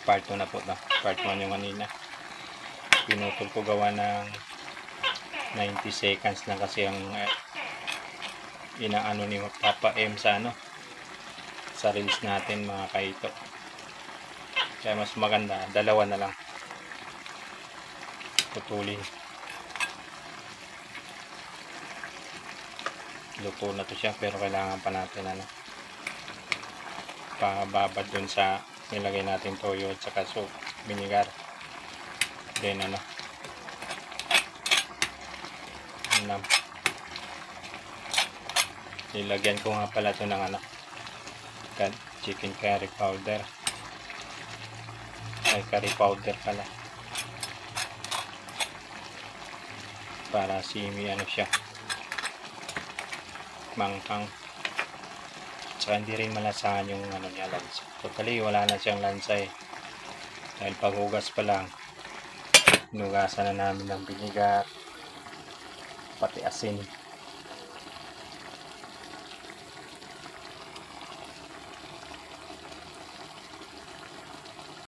part 2 na po to. Part 1 yung kanina. Pinutol ko gawa ng 90 seconds lang kasi ang inaano ni Papa M sa sa reels natin mga kaito. Kaya mas maganda, dalawa na lang putulin. Luto na to siya pero kailangan pa natin pababad dun sa nilagay natin toyo at saka vinegar. Then nilagyan ko nga pala to ng chicken curry powder. Ay, curry powder pala. Para siya manghang. Tsaka hindi rin malasahan yung niya, lansa. Totally wala na siyang lansa dahil paghugas pa lang hinugasan na namin ng binigar pati asin.